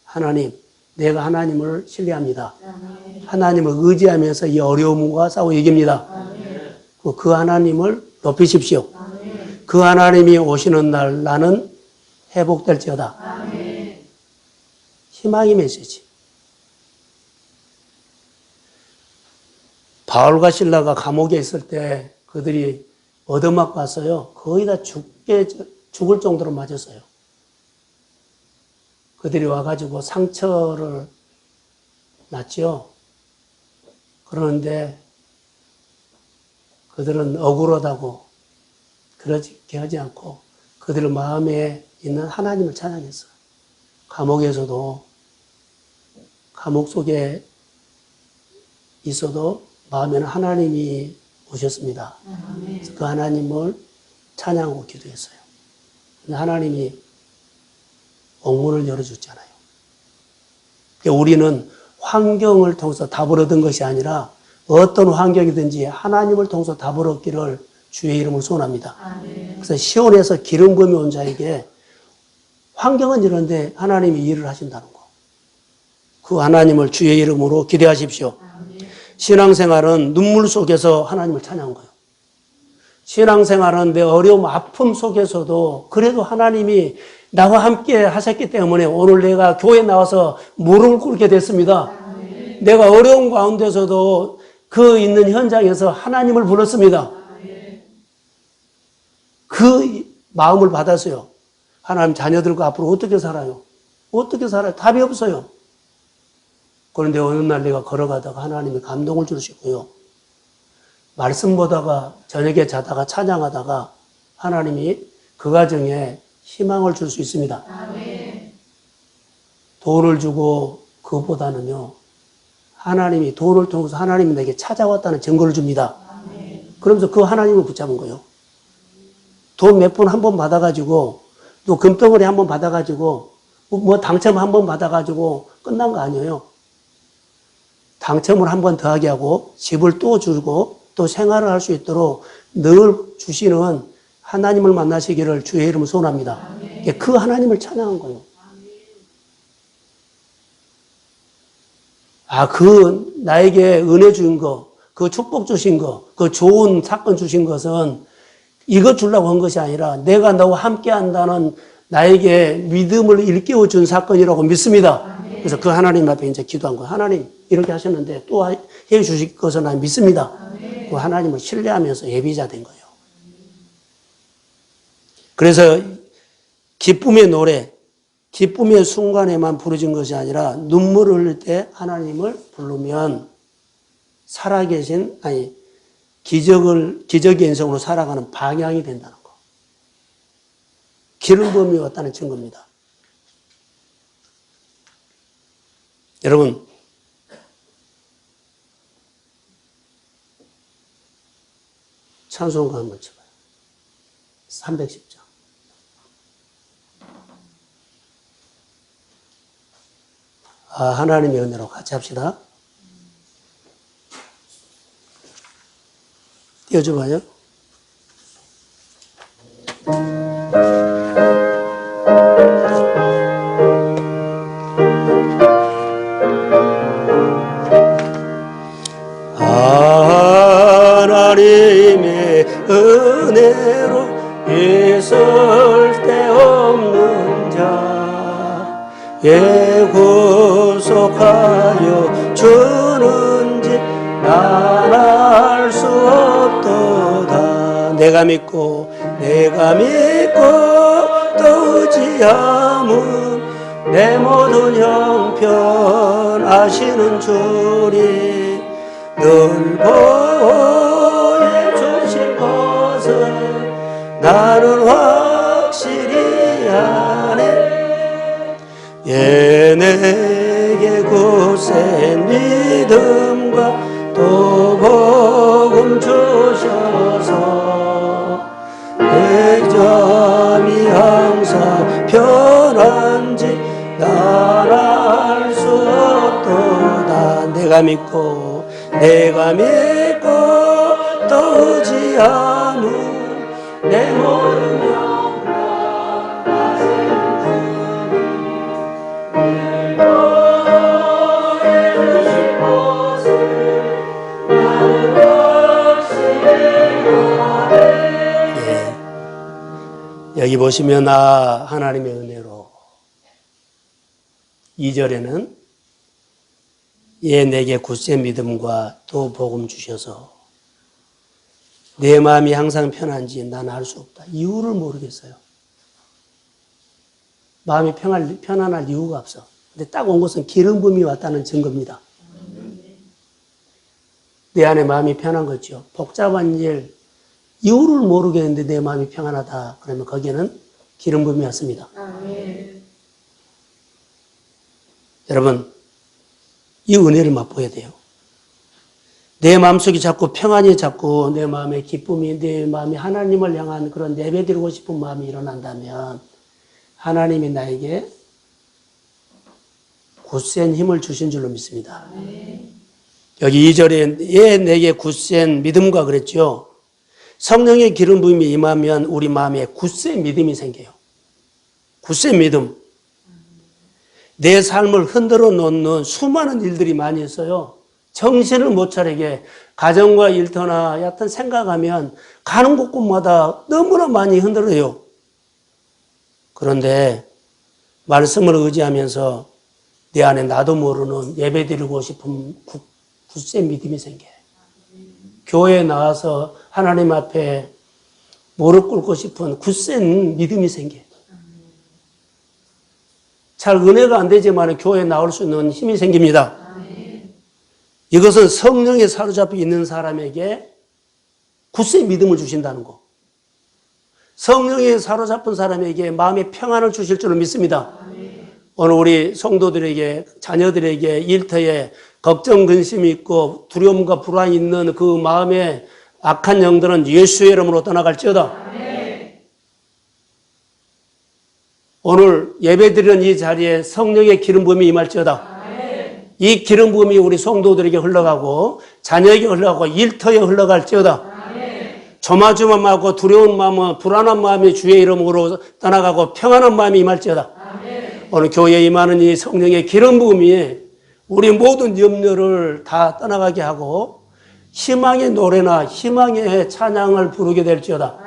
하나님, 내가 하나님을 신뢰합니다. 아멘. 하나님을 의지하면서 이 어려움과 싸워 이깁니다. 아멘. 그 하나님을 높이십시오. 아멘. 그 하나님이 오시는 날 나는 회복될지어다. 아멘. 희망의 메시지. 바울과 실라가 감옥에 있을 때 그들이 얻어맞고 왔어요. 거의 다 죽을 정도로 맞았어요. 그들이 와가지고 상처를 났죠. 그러는데 그들은 억울하다고 그렇게 하지 않고 그들 마음에 있는 하나님을 찬양했어요. 감옥에서도 감옥 속에 있어도 마음에는 하나님이 오셨습니다. 그래서 그 하나님을 찬양하고 기도했어요. 근데 하나님이 옥문을 열어줬잖아요. 우리는 환경을 통해서 답을 얻은 것이 아니라 어떤 환경이든지 하나님을 통해서 답을 얻기를 주의 이름으로 소원합니다. 그래서 시온에서 기름 부음이 온 자에게 환경은 이런데 하나님이 일을 하신다는 거. 그 하나님을 주의 이름으로 기대하십시오. 신앙생활은 눈물 속에서 하나님을 찬양한 거예요. 신앙생활은 내 어려움, 아픔 속에서도 그래도 하나님이 나와 함께 하셨기 때문에 오늘 내가 교회에 나와서 무릎을 꿇게 됐습니다. 내가 어려운 가운데서도 그 있는 현장에서 하나님을 불렀습니다. 그 마음을 받았어요. 하나님 자녀들과 앞으로 어떻게 살아요? 어떻게 살아요? 답이 없어요. 그런데 어느 날 내가 걸어가다가 하나님이 감동을 주시고요. 말씀 보다가 저녁에 자다가 찬양하다가 하나님이 그 가정에 희망을 줄 수 있습니다. 아멘. 돈을 주고 그것보다는요. 하나님이 돈을 통해서 하나님이 내게 찾아왔다는 증거를 줍니다. 아멘. 그러면서 그 하나님을 붙잡은 거예요. 돈 몇 푼 한 번 받아가지고 또 금덩어리 한 번 받아가지고 뭐 당첨 한 번 받아가지고 끝난 거 아니에요. 당첨을 한 번 더하게 하고 집을 또 주고 또 생활을 할 수 있도록 늘 주시는 하나님을 만나시기를 주의 이름으로 소원합니다. 그 하나님을 찬양한 거예요. 그 나에게 은혜 주신 거, 그 축복 주신 거, 그 좋은 사건 주신 것은 이것 주려고 한 것이 아니라 내가 너와 함께 한다는 나에게 믿음을 일깨워 준 사건이라고 믿습니다. 그래서 그 하나님 앞에 이제 기도한 거예요. 하나님 이렇게 하셨는데 또 해 주실 것은 난 믿습니다. 그 하나님을 신뢰하면서 예비자 된 거예요. 그래서 기쁨의 노래, 기쁨의 순간에만 부르진 것이 아니라 눈물을 흘릴 때 하나님을 부르면 살아계신, 기적의 인생으로 살아가는 방향이 된다는 거. 기름 부음이 왔다는 증거입니다. 여러분, 찬송가 한번 쳐봐요. 310장. 하나님의 은혜로 같이 합시다. 띄워줘봐요. 하나님의 은혜로 있을 데 없는 자, 구속하여 주는지 난 알 수 없도다. 내가 믿고 또 의지함은 내 모든 형편 아시는 주님 늘 보여주실 것을 나는 확실히 아네. 예, 내게 굳센 믿음과 또 복음 주셔서 내 점이 항상 편한지 난 알 수 없도다. 내가 믿고 또 의지하는 내 모든 영광 하시는 주님 늘 보여주실 것을 나는 확실히 아네. 여기 보시면 하나님의 은혜로 2절에는 예 내게 굳센 믿음과 또 복음 주셔서 내 마음이 항상 편한지 난 알 수 없다. 이유를 모르겠어요. 마음이 편안할 이유가 없어. 근데 딱 온 것은 기름 부음이 왔다는 증거입니다. 내 안에 마음이 편한 거죠. 복잡한 일, 이유를 모르겠는데 내 마음이 평안하다. 그러면 거기에는 기름 부음이 왔습니다. 아멘. 여러분, 이 은혜를 맛보아야 돼요. 내 마음속에 자꾸 평안이 자꾸 내 마음의 기쁨이 내 마음이 하나님을 향한 그런 예배드리고 싶은 마음이 일어난다면 하나님이 나에게 굳센 힘을 주신 줄로 믿습니다. 여기 2절에 예 내게 굳센 믿음과 그랬죠. 성령의 기름 부음이 임하면 우리 마음에 굳센 믿음이 생겨요. 굳센 믿음. 내 삶을 흔들어 놓는 수많은 일들이 많이 있어요. 정신을 못 차리게 가정과 일터나 여하튼 생각하면 가는 곳곳마다 너무나 많이 흔들어요. 그런데 말씀을 의지하면서 내 안에 나도 모르는 예배드리고 싶은 굳센 믿음이 생겨요. 교회에 나와서 하나님 앞에 무릎 꿇고 싶은 굳센 믿음이 생겨요. 잘 은혜가 안 되지만 교회에 나올 수 있는 힘이 생깁니다. 이것은 성령에 사로잡혀 있는 사람에게 굳센 믿음을 주신다는 거. 성령에 사로잡힌 사람에게 마음의 평안을 주실 줄을 믿습니다. 오늘 우리 성도들에게 자녀들에게 일터에 걱정 근심이 있고 두려움과 불안이 있는 그 마음에 악한 영들은 예수의 이름으로 떠나갈지어다. 오늘 예배드리는 이 자리에 성령의 기름 부음이 임할지어다. 이 기름 부음이 우리 성도들에게 흘러가고 자녀에게 흘러가고 일터에 흘러갈지어다. 조마조마하고 두려운 마음은 불안한 마음이 주의 이름으로 떠나가고 평안한 마음이 임할지어다. 오늘 교회에 임하는 이 성령의 기름 부음이 우리 모든 염려를 다 떠나가게 하고 희망의 노래나 희망의 찬양을 부르게 될지어다.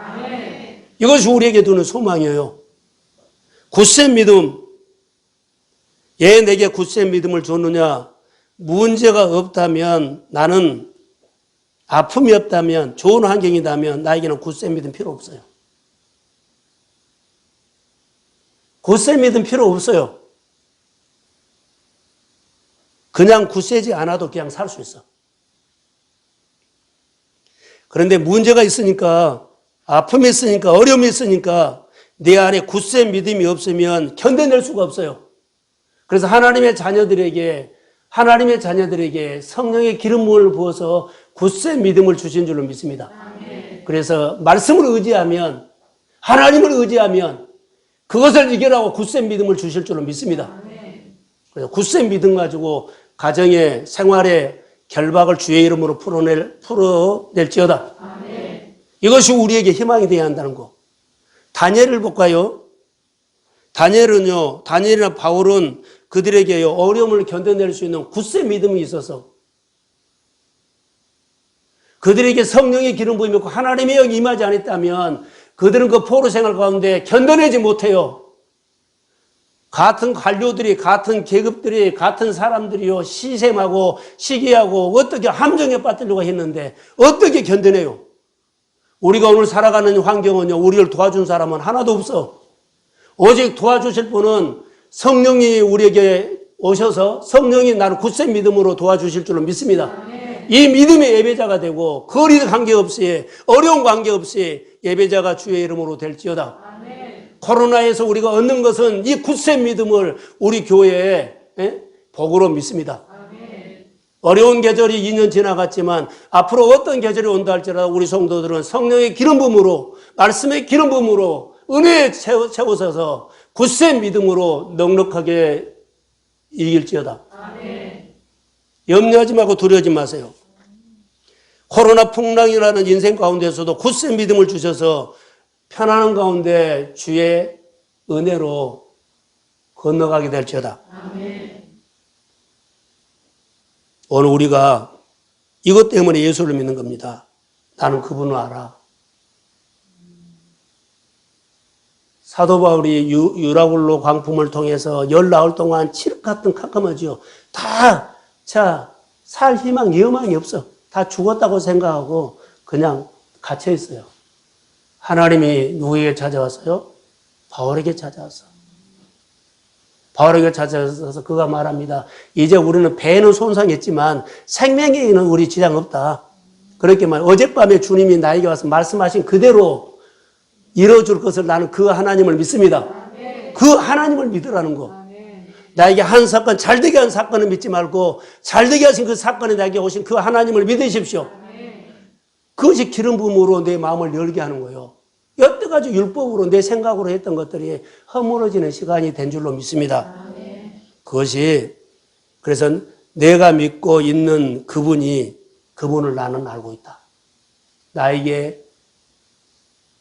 이것이 우리에게 두는 소망이에요. 굳센 믿음. 예, 내게 굳센 믿음을 줬느냐? 문제가 없다면, 나는 아픔이 없다면, 좋은 환경이다면 나에게는 굳센 믿음 필요 없어요. 굳센 믿음 필요 없어요. 그냥 굳세지 않아도 그냥 살 수 있어. 그런데 문제가 있으니까, 아픔이 있으니까, 어려움이 있으니까 내 안에 굳센 믿음이 없으면 견뎌낼 수가 없어요. 그래서 하나님의 자녀들에게 성령의 기름을 부어서 굳센 믿음을 주신 줄로 믿습니다. 그래서 말씀을 의지하면, 하나님을 의지하면 그것을 이겨라고 굳센 믿음을 주실 줄로 믿습니다. 그래서 굳센 믿음 가지고 가정의 생활의 결박을 주의 이름으로 풀어낼지어다. 이것이 우리에게 희망이 되어야 한다는 거. 다니엘을 볼까요? 다니엘이나 바울은 그들에게 어려움을 견뎌낼 수 있는 굳센 믿음이 있어서 그들에게 성령의 기름 부음이 있고 하나님의 영이 임하지 않았다면 그들은 그 포로 생활 가운데 견뎌내지 못해요. 같은 관료들이, 같은 계급들이, 같은 사람들이요 시샘하고 시기하고 어떻게 함정에 빠뜨리려고 했는데 어떻게 견뎌내요? 우리가 오늘 살아가는 환경은요, 우리를 도와준 사람은 하나도 없어. 오직 도와주실 분은 성령이 우리에게 오셔서 성령이 나를 굳센 믿음으로 도와주실 줄로 믿습니다. 이 믿음의 예배자가 되고 거리 관계없이 어려운 관계없이 예배자가 주의 이름으로 될지어다. 코로나에서 우리가 얻는 것은 이 굳센 믿음을 우리 교회에 복으로 믿습니다. 어려운 계절이 2년 지나갔지만 앞으로 어떤 계절이 온다 할지라도 우리 성도들은 성령의 기름 부음으로 말씀의 기름 부음으로 은혜에 채우셔서 굳센 믿음으로 넉넉하게 이길지어다. 염려하지 말고 두려워하지 마세요. 코로나 풍랑이라는 인생 가운데서도 굳센 믿음을 주셔서 편안한 가운데 주의 은혜로 건너가게 될지어다. 오늘 우리가 이것 때문에 예수를 믿는 겁니다. 나는 그분을 알아. 사도 바울이 유라굴로 광풍을 통해서 19 동안 칠흑 같은 캄캄하지요. 다, 살 희망, 여망이 없어. 다 죽었다고 생각하고 그냥 갇혀 있어요. 하나님이 누구에게 찾아왔어요? 바울에게 찾아왔어. 바울에게 찾아와서 그가 말합니다. 이제 우리는 배는 손상했지만 생명에는 우리 지장 없다. 그렇게 말. 어젯밤에 주님이 나에게 와서 말씀하신 그대로 이뤄줄 것을 나는 그 하나님을 믿습니다. 그 하나님을 믿으라는 거. 나에게 한 사건, 잘되게 한 사건을 믿지 말고 잘되게 하신 그 사건에 나에게 오신 그 하나님을 믿으십시오. 그것이 기름 부음으로 내 마음을 열게 하는 거예요. 여태까지 율법으로 내 생각으로 했던 것들이 허물어지는 시간이 된 줄로 믿습니다. 그것이 그래서 내가 믿고 있는 그분을 나는 알고 있다. 나에게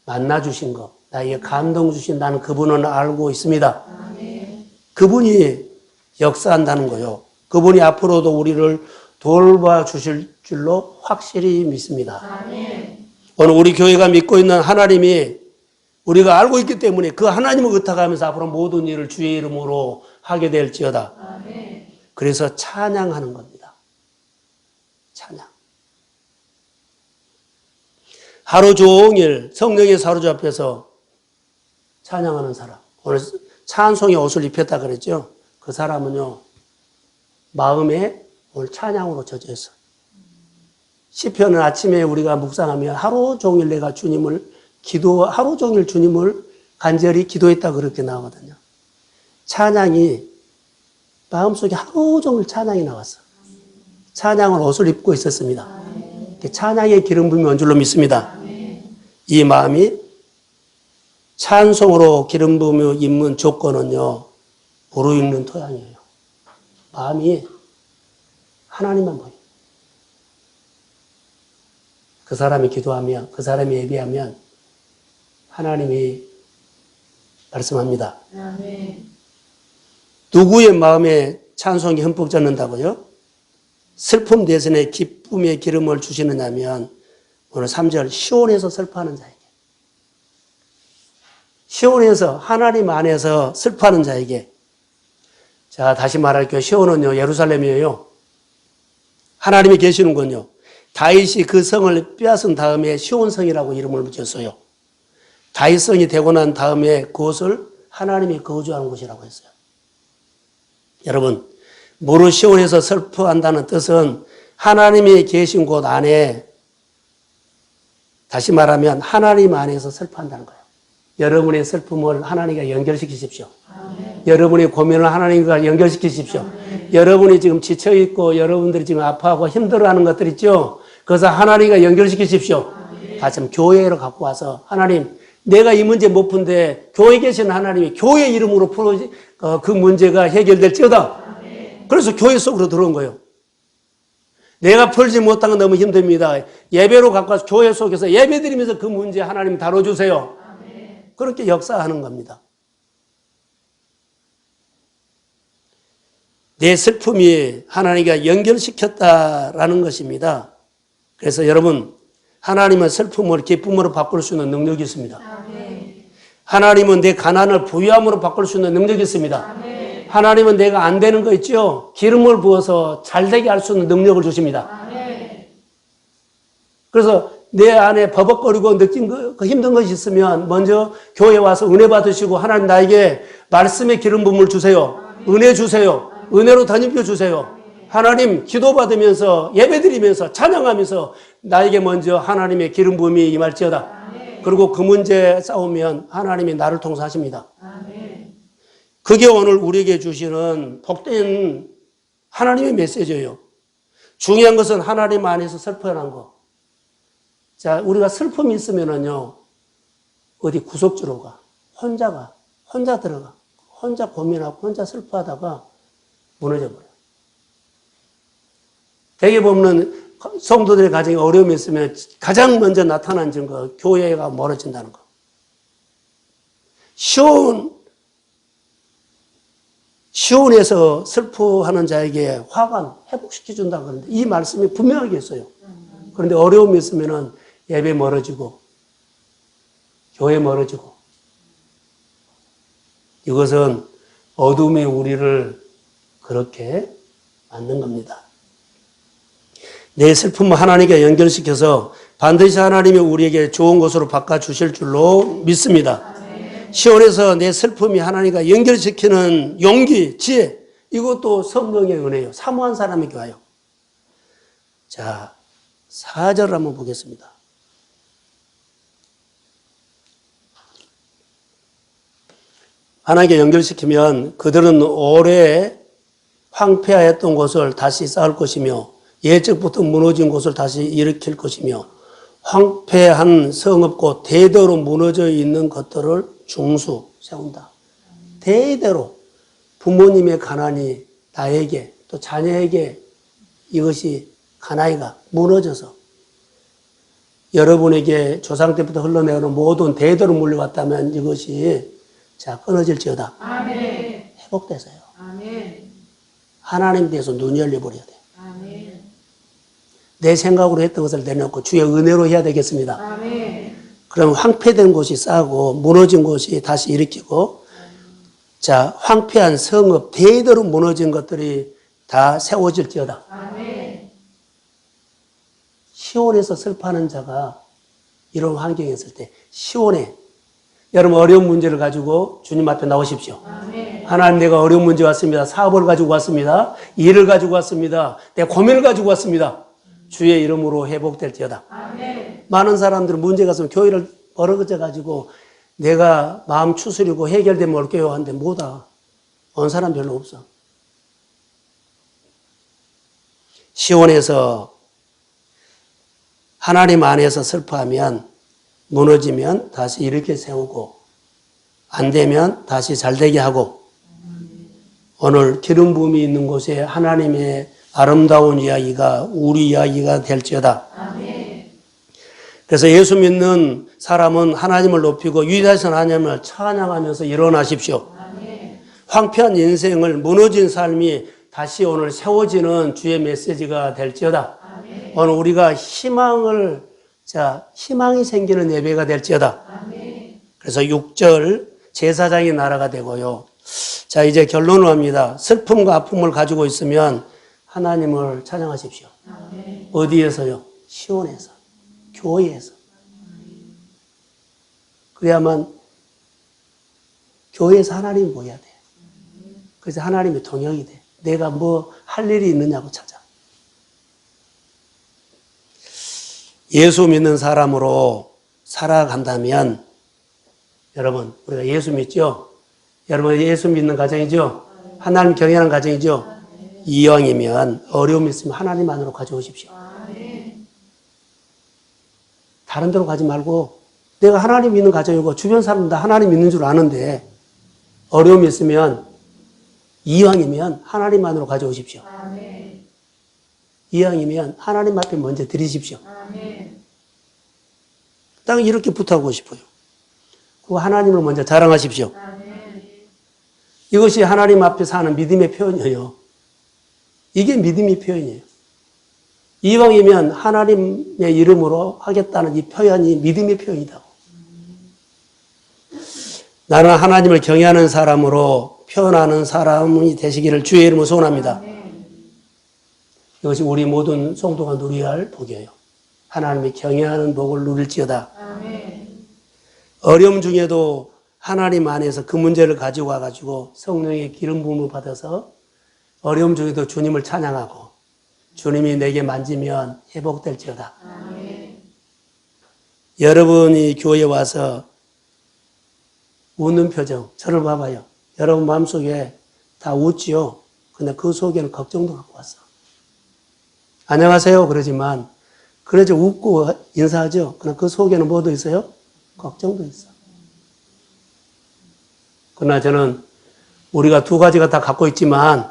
만나주신 것, 나에게 감동 주신 나는 그분을 알고 있습니다. 그분이 역사한다는 거요. 그분이 앞으로도 우리를 돌봐주실 줄로 확실히 믿습니다. 오늘 우리 교회가 믿고 있는 하나님이 우리가 알고 있기 때문에 그 하나님을 의탁하면서 앞으로 모든 일을 주의 이름으로 하게 될지어다. 그래서 찬양하는 겁니다. 찬양. 하루 종일 성령에 사로잡혀서 찬양하는 사람. 오늘 찬송의 옷을 입혔다 그랬죠. 그 사람은요, 마음에 오늘 찬양으로 젖어 있어요. 시편은 아침에 우리가 묵상하면 하루 종일 내가 하루 종일 주님을 간절히 기도했다 그렇게 나오거든요. 찬양이 마음속에 하루 종일 찬양이 나왔어요. 찬양을 옷을 입고 있었습니다. 찬양의 기름 부음이 온 줄로 믿습니다. 이 마음이 찬송으로 기름 부음을 입는 조건은요, 무르익는 토양이에요. 마음이 하나님만 보여요. 그 사람이 기도하면, 그 사람이 예배하면 하나님이 말씀합니다. 누구의 마음에 찬송이 흠뻑 젖는다고요? 슬픔 대신에 기쁨의 기름을 주시느냐면 오늘 3절 시온에서 슬퍼하는 자에게, 시온에서 하나님 안에서 슬퍼하는 자에게. 자, 다시 말할게요. 시온은요, 예루살렘이에요. 하나님이 계시는군요. 다윗이 그 성을 빼앗은 다음에 시온성이라고 이름을 붙였어요. 다윗성이 되고 난 다음에 그것을 하나님이 거주하는 곳이라고 했어요. 여러분, 무릇 시온에서 슬퍼한다는 뜻은 하나님이 계신 곳 안에, 다시 말하면 하나님 안에서 슬퍼한다는 거예요. 여러분의 슬픔을 하나님과 연결시키십시오. 여러분의 고민을 하나님과 연결시키십시오. 여러분이 지금 지쳐있고 여러분들이 지금 아파하고 힘들어하는 것들 있죠. 그래서 하나님과 연결시키십시오. 다시 교회로 갖고 와서 하나님, 내가 이 문제 못 푼데 교회에 계신 하나님이 교회 이름으로 풀어 그 문제가 해결될지어다. 그래서 교회 속으로 들어온 거예요. 내가 풀지 못한 건 너무 힘듭니다. 예배로 갖고 와서 교회 속에서 예배드리면서 그 문제 하나님 다뤄주세요. 그렇게 역사하는 겁니다. 내 슬픔이 하나님과 연결시켰다라는 것입니다. 그래서 여러분, 하나님은 슬픔을 기쁨으로 바꿀 수 있는 능력이 있습니다. 하나님은 내 가난을 부유함으로 바꿀 수 있는 능력이 있습니다. 하나님은 내가 안 되는 거 있죠? 기름을 부어서 잘 되게 할 수 있는 능력을 주십니다. 그래서 내 안에 버벅거리고 느낀 그 힘든 것이 있으면 먼저 교회 와서 은혜 받으시고 하나님 나에게 말씀의 기름 부음을 주세요. 은혜 주세요. 은혜로 덧입혀 주세요. 하나님 기도받으면서 예배드리면서 찬양하면서 나에게 먼저 하나님의 기름 부음이 임할지어다. 그리고 그 문제 싸우면 하나님이 나를 통사하십니다. 그게 오늘 우리에게 주시는 복된 하나님의 메시지예요. 중요한 것은 하나님 안에서 슬퍼하는 거. 자, 우리가 슬픔이 있으면은요, 어디 구석지로 가. 혼자 들어가. 혼자 고민하고 혼자 슬퍼하다가 무너져버려. 대개 보면 성도들의 가정에 어려움이 있으면 가장 먼저 나타난 증거, 교회가 멀어진다는 거. 시온에서 슬퍼하는 자에게 화관 회복시켜준다고 하는데 이 말씀이 분명하게 있어요. 그런데 어려움이 있으면은 예배 멀어지고 교회 멀어지고 이것은 어둠의 우리를 그렇게 만든 겁니다. 내 슬픔을 하나님께 연결시켜서 반드시 하나님이 우리에게 좋은 것으로 바꿔주실 줄로 믿습니다. 시온에서 내 슬픔이 하나님과 연결시키는 용기, 지혜, 이것도 성령의 은혜예요. 사모한 사람에게 와요. 자, 4절 한번 보겠습니다. 하나님께 연결시키면 그들은 오래 황폐하였던 곳을 다시 쌓을 것이며 예적부터 무너진 곳을 다시 일으킬 것이며 황폐한 성읍고 대대로 무너져 있는 것들을 중수 세운다. 대대로 부모님의 가난이 나에게 또 자녀에게 이것이 가나이가 무너져서 여러분에게 조상 때부터 흘러내오는 모든 대대로 물려왔다면 이것이 자 끊어질지어다. 아멘. 회복되세요. 아멘. 하나님에 대해서 눈이 열려버려야 돼요. 아멘. 내 생각으로 했던 것을 내놓고 주의 은혜로 해야 되겠습니다. 아멘. 그럼 황폐된 곳이 쌓고 무너진 곳이 다시 일으키고 자 황폐한 성읍 대대로 무너진 것들이 다 세워질지어다. 아멘. 시온에서 슬퍼하는 자가 이런 환경에 있을 때 시온에 여러분 어려운 문제를 가지고 주님 앞에 나오십시오. 아멘. 하나님 내가 어려운 문제 왔습니다. 사업을 가지고 왔습니다. 일을 가지고 왔습니다. 내 고민을 가지고 왔습니다. 주의 이름으로 회복될지어다. 아멘. 많은 사람들은 문제가 있으면 교회를 벌어져 가지고 내가 마음 추스리고 해결되면 올게요 하는데 뭐다. 온 사람 별로 없어. 시온에서 하나님 안에서 슬퍼하면 무너지면 다시 일으켜 세우고 안 되면 다시 잘 되게 하고 오늘 기름 부음이 있는 곳에 하나님의 아름다운 이야기가 우리 이야기가 될지어다. 아멘. 그래서 예수 믿는 사람은 하나님을 높이고 위대하신 하나님을 찬양하면서 일어나십시오. 아멘. 황폐한 인생을 무너진 삶이 다시 오늘 세워지는 주의 메시지가 될지어다. 아멘. 오늘 우리가 희망이 생기는 예배가 될지어다. 아멘. 그래서 6절 제사장의 나라가 되고요. 자, 이제 결론을 합니다. 슬픔과 아픔을 가지고 있으면 하나님을 찬양하십시오. 아멘. 어디에서요? 시온에서, 교회에서. 그래야만 교회에서 하나님이 보여야 돼. 그래서 하나님이 동역이 돼. 내가 뭐 할 일이 있느냐고 찾아. 예수 믿는 사람으로 살아간다면 여러분 우리가 예수 믿죠? 여러분 예수 믿는 가정이죠? 하나님 경외하는 가정이죠? 이왕이면 어려움이 있으면 하나님 안으로 가져오십시오. 다른 데로 가지 말고 내가 하나님 믿는 가정이고 주변 사람들 다 하나님 믿는 줄 아는데 어려움이 있으면 이왕이면 하나님 안으로 가져오십시오. 아멘. 이왕이면 하나님 앞에 먼저 드리십시오. 아멘. 딱 이렇게 부탁하고 싶어요. 그 하나님을 먼저 자랑하십시오. 아멘. 이것이 하나님 앞에 사는 믿음의 표현이에요. 이게 믿음의 표현이에요. 이왕이면 하나님의 이름으로 하겠다는 이 표현이 믿음의 표현이다. 나는 하나님을 경외하는 사람으로 표현하는 사람이 되시기를 주의 이름으로 소원합니다. 아멘. 이것이 우리 모든 성도가 누려야 할 복이에요. 하나님이 경외하는 복을 누릴지어다. 아멘. 어려움 중에도 하나님 안에서 그 문제를 가지고 와가지고 성령의 기름 부음을 받아서 어려움 중에도 주님을 찬양하고 주님이 내게 만지면 회복될지어다. 아멘. 여러분이 교회에 와서 웃는 표정, 저를 봐봐요. 여러분 마음속에 다 웃지요. 근데 그 속에는 걱정도 갖고 왔어. 안녕하세요 그러지만 그래도 웃고 인사하죠. 그러나 그 속에는 뭐도 있어요? 걱정도 있어. 그러나 저는 우리가 두 가지가 다 갖고 있지만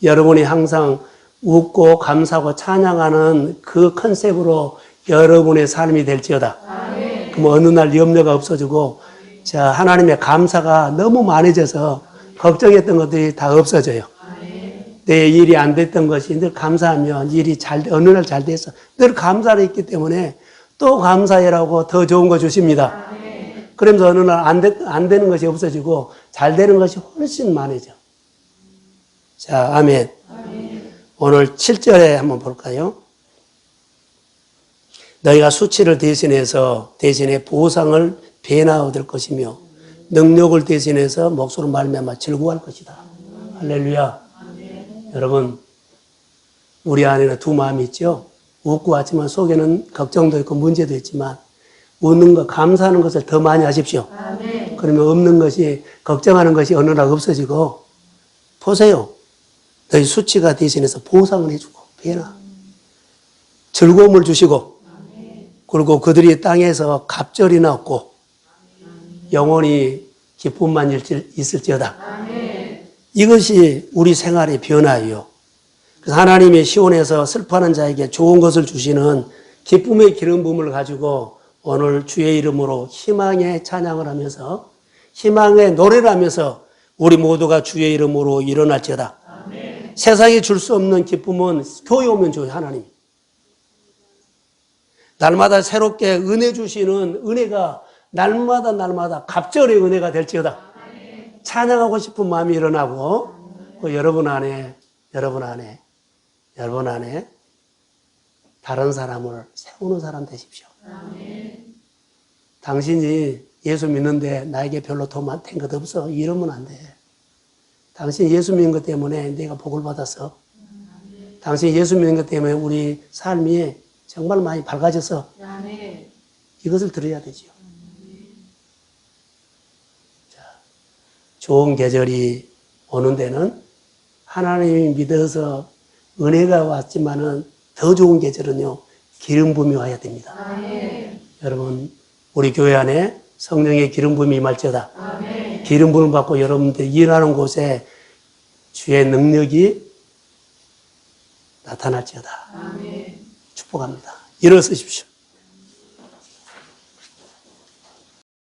여러분이 항상 웃고 감사하고 찬양하는 그 컨셉으로 여러분의 삶이 될지어다. 아멘. 그럼 어느 날 염려가 없어지고 자 하나님의 감사가 너무 많아져서 걱정했던 것들이 다 없어져요. 아멘. 내 일이 안 됐던 것이 늘 감사하면 일이 어느 날 잘 돼서 늘 감사를 했기 때문에 또 감사해라고 더 좋은 거 주십니다. 아멘. 그러면서 어느 날 안 되는 것이 없어지고 잘 되는 것이 훨씬 많아져. 자, 아멘. 아멘. 오늘 7절에 한번 볼까요? 너희가 수치를 대신해 보상을 배나 얻을 것이며 능력을 대신해서 목소로 말미암아 즐거워할 것이다. 할렐루야. 여러분 우리 안에는 두 마음이 있죠. 웃고 왔지만 속에는 걱정도 있고 문제도 있지만 웃는 것, 감사하는 것을 더 많이 하십시오. 아멘. 그러면 없는 것이, 걱정하는 것이 어느 날 없어지고 보세요. 너희 수치가 대신해서 보상을 해주고 배나 즐거움을 주시고 그리고 그들이 땅에서 갑절이나 얻고 영원히 기쁨만 있을지어다. 아멘. 이것이 우리 생활의 변화예요. 그래서 하나님이 시온에서 슬퍼하는 자에게 좋은 것을 주시는 기쁨의 기름 부음을 가지고 오늘 주의 이름으로 희망의 찬양을 하면서 희망의 노래를 하면서 우리 모두가 주의 이름으로 일어날지어다. 아멘. 세상에 줄 수 없는 기쁨은 교회 오면 줘요, 하나님. 날마다 새롭게 은혜 주시는 은혜가 날마다 갑절의 은혜가 될지어다. 아멘. 찬양하고 싶은 마음이 일어나고 여러분 안에 다른 사람을 세우는 사람 되십시오. 아멘. 당신이 예수 믿는데 나에게 별로 돈 많은 것 없어. 이러면 안 돼. 당신 예수 믿는 것 때문에 내가 복을 받았어. 당신 예수 믿는 것 때문에 우리 삶이 정말 많이 밝아져서 아멘. 이것을 들어야 되죠. 자, 좋은 계절이 오는 데는 하나님이 믿어서 은혜가 왔지만은 더 좋은 계절은요, 기름 부음이 와야 됩니다. 아멘. 여러분, 우리 교회 안에 성령의 기름 부음이 임할지어다. 아멘. 기름 부음을 받고 여러분들 일하는 곳에 주의 능력이 나타날지어다. 아멘. 축복합니다. 일어서십시오.